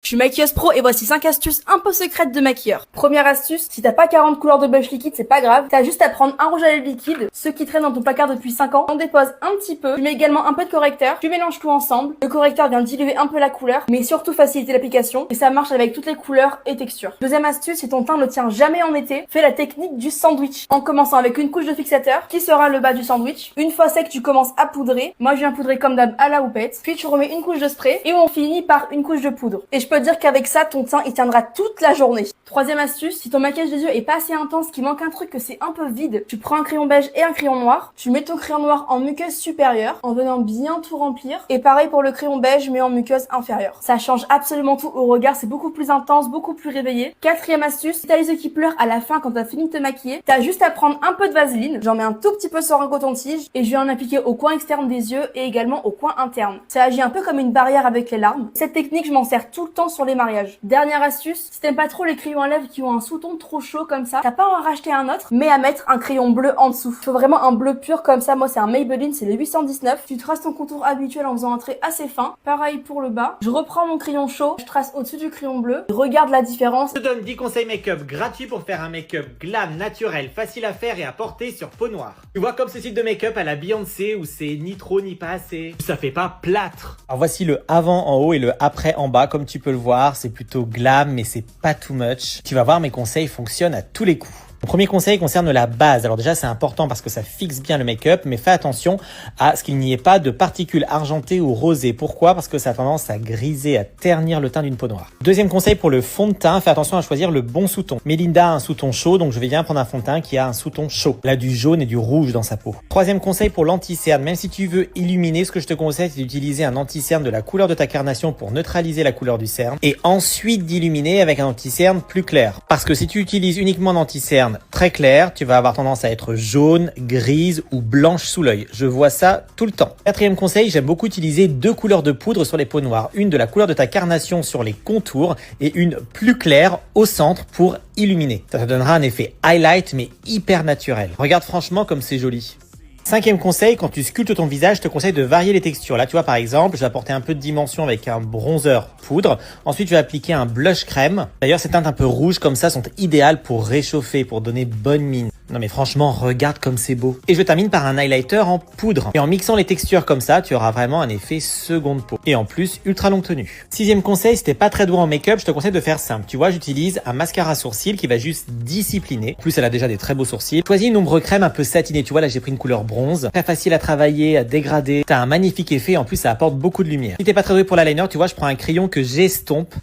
Je suis maquilleuse pro et voici 5 astuces un peu secrètes de maquilleur. Première astuce, si t'as pas 40 couleurs de blush liquide, c'est pas grave. T'as juste à prendre un rouge à lèvres liquide, ceux qui traînent dans ton placard depuis 5 ans. On dépose un petit peu, tu mets également un peu de correcteur, tu mélanges tout ensemble. Le correcteur vient diluer un peu la couleur, mais surtout faciliter l'application. Et ça marche avec toutes les couleurs et textures. Deuxième astuce, si ton teint ne tient jamais en été, fais la technique du sandwich. En commençant avec une couche de fixateur, qui sera le bas du sandwich. Une fois sec, tu commences à poudrer. Moi, je viens poudrer comme d'hab à la houppette. Puis tu remets une couche de spray et on finit par une couche de poudre. Et je peux te dire qu'avec ça, ton teint, il tiendra toute la journée. Troisième astuce, si ton maquillage des yeux est pas assez intense, qu'il manque un truc, que c'est un peu vide, tu prends un crayon beige et un crayon noir. Tu mets ton crayon noir en muqueuse supérieure, en venant bien tout remplir. Et pareil pour le crayon beige, mais en muqueuse inférieure. Ça change absolument tout au regard, c'est beaucoup plus intense, beaucoup plus réveillé. Quatrième astuce, si t'as les yeux qui pleurent à la fin quand t'as fini de te maquiller, t'as juste à prendre un peu de vaseline. J'en mets un tout petit peu sur un coton-tige et je vais en appliquer au coin externe des yeux et également au coin interne. Ça agit un peu comme une barrière avec les larmes. Cette technique, je m'en sers tout le temps sur les mariages. Dernière astuce, si t'aimes pas trop les crayons à lèvres qui ont un sous-ton trop chaud comme ça, t'as pas à en racheter un autre, mais à mettre un crayon bleu en dessous. Faut vraiment un bleu pur comme ça. Moi, c'est un Maybelline, c'est le 819. Tu traces ton contour habituel en faisant un trait assez fin. Pareil pour le bas. Je reprends mon crayon chaud, je trace au-dessus du crayon bleu. Regarde la différence. Je te donne 10 conseils make-up gratuits pour faire un make-up glam, naturel, facile à faire et à porter sur peau noire. Tu vois, comme ce style de make-up à la Beyoncé où c'est ni trop ni pas assez. Ça fait pas plâtre. Alors voici le avant en haut et le après en bas. Comme tu peux le voir, c'est plutôt glam, mais c'est pas too much. Tu vas voir, mes conseils fonctionnent à tous les coups. Mon premier conseil concerne la base. Alors déjà, c'est important parce que ça fixe bien le make-up, mais fais attention à ce qu'il n'y ait pas de particules argentées ou rosées. Pourquoi? Parce que ça a tendance à griser, à ternir le teint d'une peau noire. Deuxième conseil pour le fond de teint, fais attention à choisir le bon sous-ton. Melinda a un sous-ton chaud, donc je vais bien prendre un fond de teint qui a un sous-ton chaud. Elle a du jaune et du rouge dans sa peau. Troisième conseil pour l'anti-cerne. Même si tu veux illuminer, ce que je te conseille, c'est d'utiliser un anti-cerne de la couleur de ta carnation pour neutraliser la couleur du cerne et ensuite d'illuminer avec un anti-cerne plus clair. Parce que si tu utilises uniquement un anti-cerne très clair, tu vas avoir tendance à être jaune, grise ou blanche sous l'œil. Je vois ça tout le temps. Quatrième conseil, j'aime beaucoup utiliser 2 couleurs de poudre sur les peaux noires. Une de la couleur de ta carnation sur les contours et une plus claire au centre pour illuminer. Ça te donnera un effet highlight mais hyper naturel. Regarde franchement comme c'est joli. Cinquième conseil, quand tu sculptes ton visage, je te conseille de varier les textures. Là, tu vois, par exemple, je vais apporter un peu de dimension avec un bronzer poudre. Ensuite, je vais appliquer un blush crème. D'ailleurs, ces teintes un peu rouges comme ça sont idéales pour réchauffer, pour donner bonne mine. Non mais franchement, regarde comme c'est beau. Et je termine par un highlighter en poudre. Et en mixant les textures comme ça, tu auras vraiment un effet seconde peau. Et en plus, ultra longue tenue. Sixième conseil, si t'es pas très doué en make-up, je te conseille de faire simple. Tu vois, j'utilise un mascara sourcil qui va juste discipliner. En plus, elle a déjà des très beaux sourcils. Choisis une ombre crème un peu satinée. Tu vois, là, j'ai pris une couleur bronze. Très facile à travailler, à dégrader. T'as un magnifique effet. En plus, ça apporte beaucoup de lumière. Si t'es pas très doué pour l'eyeliner, tu vois, je prends un crayon que j'estompe.